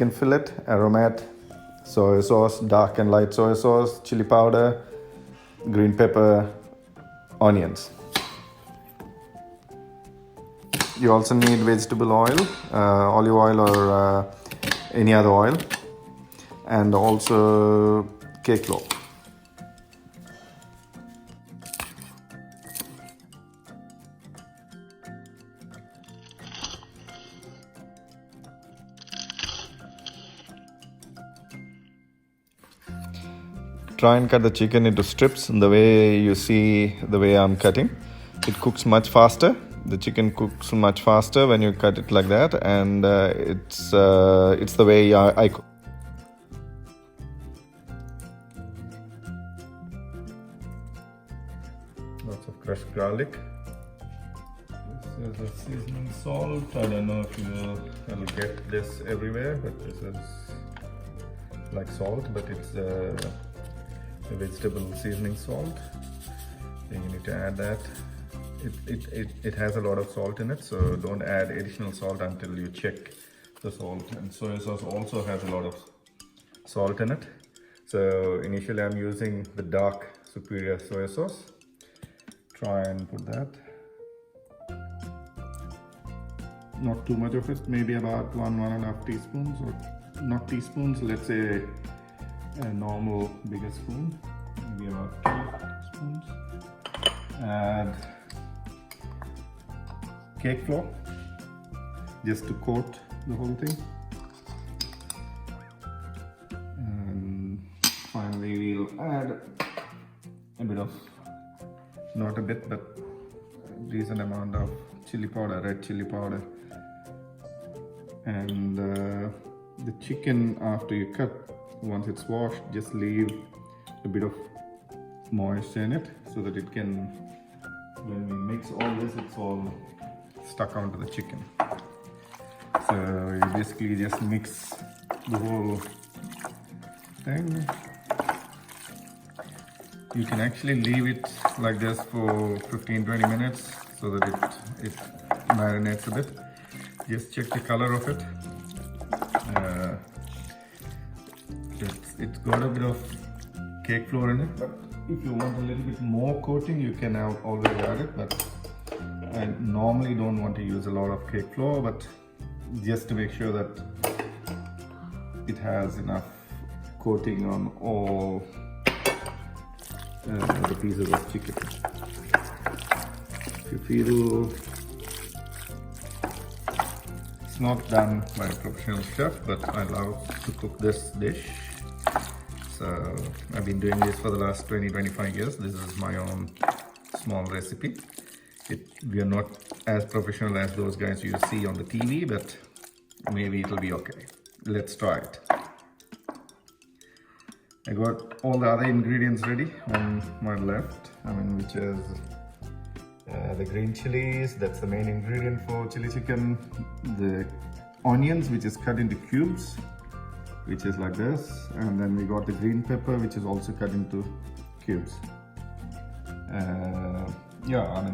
chicken fillet, aromat, soy sauce, dark and light soy sauce, chili powder, green pepper, onions. You also need vegetable oil, olive oil or any other oil, and also cake flour. Try and cut the chicken into strips the way you see the way I'm cutting. It cooks much faster. The chicken cooks much faster when you cut it like that, and it's the way I cook. Lots of crushed garlic. This is a seasoning salt. I don't know if you'll get this everywhere, but this is like salt, but it's a vegetable seasoning salt. So you need to add that. It has a lot of salt in it, so don't add additional salt until you check the salt. And soy sauce also has a lot of salt in it. So initially I'm using the dark superior soy sauce. Try and put that. Not too much of it, maybe about 1.5 teaspoons, or not teaspoons, let's say a normal bigger spoon, maybe about 2 spoons. Add cake flour just to coat the whole thing, and finally we'll add a bit of, not a bit but a decent amount of chili powder, red chili powder. And the chicken, after you cut, once it's washed, just leave a bit of moisture in it so that it can, when we mix all this, it's all stuck onto the chicken. So you basically just mix the whole thing. You can actually leave it like this for 15-20 minutes so that it marinates a bit. Just check the color of it. It's got a bit of cake flour in it, but if you want a little bit more coating, you can always add it. But I normally don't want to use a lot of cake flour, but just to make sure that it has enough coating on all the pieces of chicken. If you feel it's not done by a professional chef, but I love to cook this dish. So I've been doing this for the last 20-25 years. This is my own small recipe. We are not as professional as those guys you see on the TV, but maybe it'll be okay. Let's try it. I got all the other ingredients ready on my left, which is the green chilies, that's the main ingredient for chili chicken. The onions, which is cut into cubes, which is like this. And then we got the green pepper, which is also cut into cubes.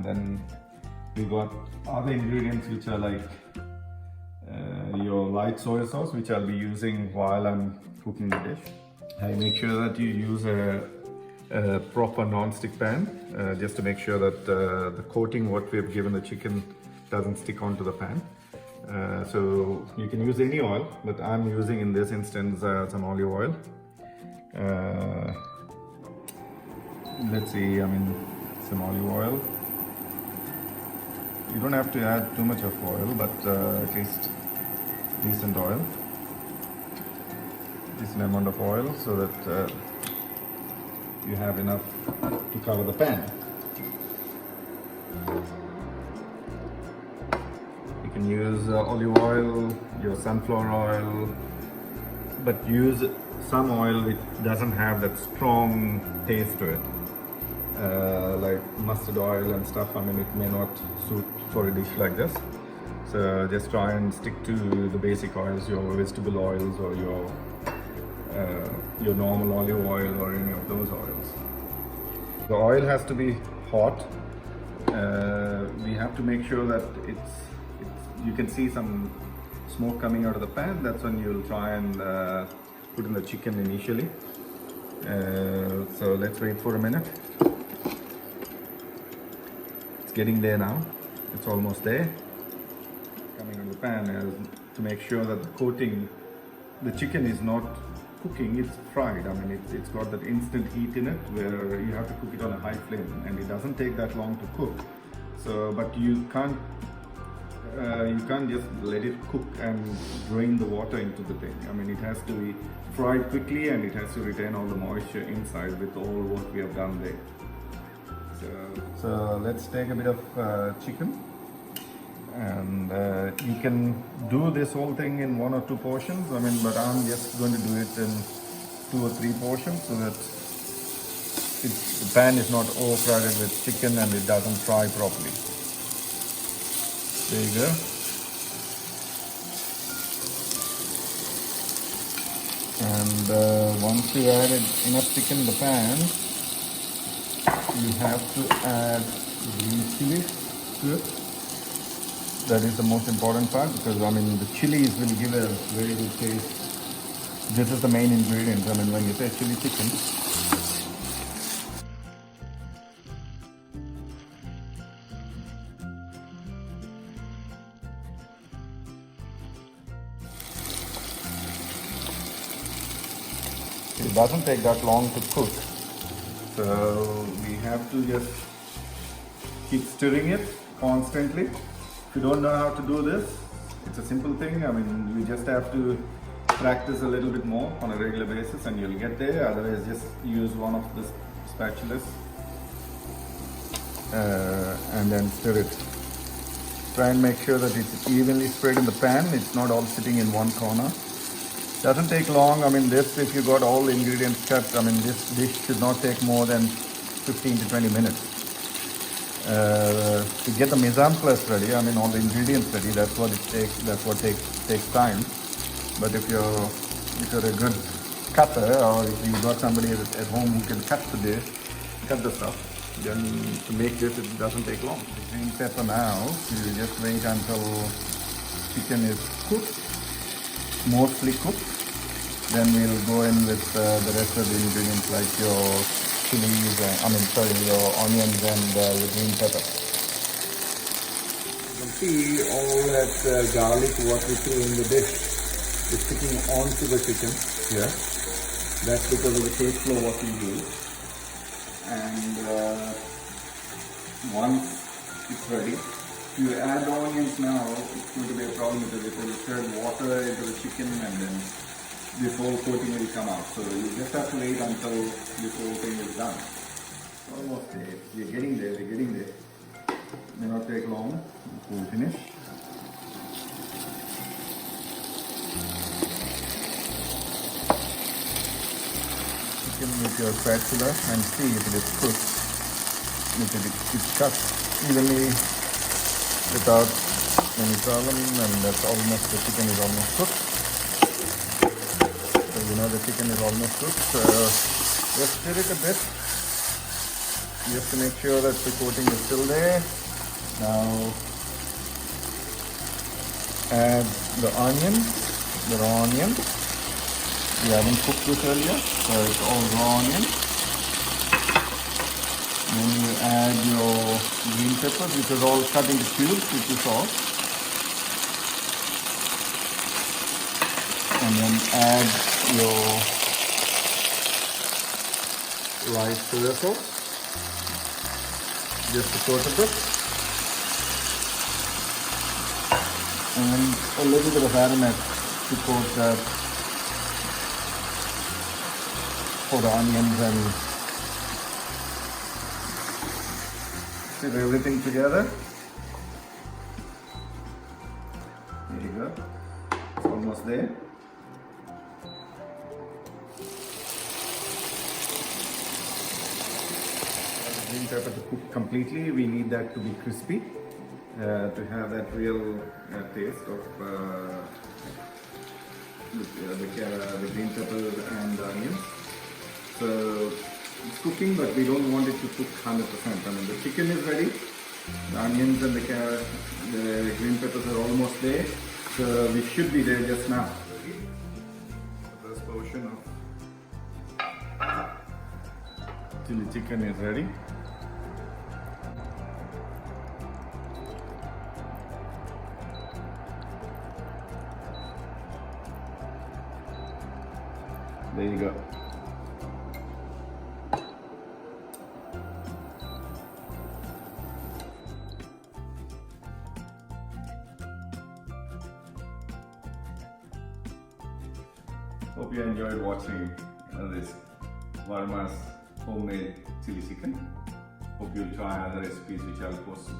Then we got other ingredients which are like your light soy sauce, which I'll be using while I'm cooking the dish. I make sure that you use a proper non-stick pan, just to make sure that the coating what we've given the chicken doesn't stick onto the pan. So you can use any oil, but I'm using in this instance some olive oil. Let's see, some olive oil. You don't have to add too much of oil, but at least decent oil. Decent amount of oil so that you have enough to cover the pan. You can use olive oil, your sunflower oil, but use some oil which doesn't have that strong taste to it. Like mustard oil and stuff, it may not suit for a dish like this. So just try and stick to the basic oils, your vegetable oils or your normal olive oil or any of those oils. The oil has to be hot. We have to make sure that you can see some smoke coming out of the pan, that's when you'll try and put in the chicken initially. So let's wait for a minute. It's getting there now. It's almost there. Coming out of the pan is to make sure that the coating, the chicken is not cooking, it's fried. I mean, it's got that instant heat in it where you have to cook it on a high flame, and it doesn't take that long to cook. So, but you can't just let it cook and drain the water into the thing. I mean, it has to be fried quickly, and it has to retain all the moisture inside with all what we have done there. So let's take a bit of chicken, and you can do this whole thing in 1 or 2 portions. I mean, but I'm just going to do it in 2 or 3 portions so that the pan is not overcrowded with chicken and it doesn't fry properly. There you go. And once you added enough chicken in the pan, you have to add green chili to it. That is the most important part, because I mean the chilies will give a very good taste. This is the main ingredient. I mean, when you say chili chicken, it doesn't take that long to cook. So we have to just keep stirring it constantly. If you don't know how to do this, it's a simple thing. I mean, you just have to practice a little bit more on a regular basis and you'll get there. Otherwise, just use one of the spatulas and then stir it. Try and make sure that it's evenly spread in the pan. It's not all sitting in one corner. Doesn't take long. I mean, this, if you got all the ingredients cut, I mean, this dish should not take more than 15 to 20 minutes. To get the mise en place ready, I mean all the ingredients ready, that's what it takes. That's what takes time. But if you're a good cutter, or if you've got somebody at home who can cut the stuff, then to make this it doesn't take long. The green pepper now, you just wait until chicken is cooked, mostly cooked. Then we'll go in with the rest of the ingredients like your chilies, your onions and your green pepper. You can see all that garlic what we threw in the dish is sticking onto the chicken here. That's because of the cake flour what we use. And once it's ready, if you add onions now, it's going to be a problem because it will stir water into the chicken and then this whole coating will come out. So you just have to wait until this whole thing is done. Almost there. We're getting there. May not take long. We'll finish. Chicken with your spatula and see if it is cooked. If it's cut evenly without any problem, and that's almost, the chicken is almost cooked. So you know the chicken is almost cooked. So just stir it a bit, just to make sure that the coating is still there. Now add the onion, the raw onion. We haven't cooked this earlier, so it's all raw onion. Then you add your green peppers, which is all cut into cubes, which you saw. And then add your rice soya sauce, just to coat a bit, and a little bit of aromat to coat that for the onions, and stir everything together. There you go. It's almost there. Green pepper to cook completely, we need that to be crispy to have that real taste of the green pepper and the onions. So it's cooking, but we don't want it to cook 100%. I mean, the chicken is ready, the onions and the green peppers are almost there. So we should be there just now. The first portion of chili chicken is ready. There you go. Hope you enjoyed watching this Varma's homemade chili chicken. Hope you'll try other recipes which I'll post.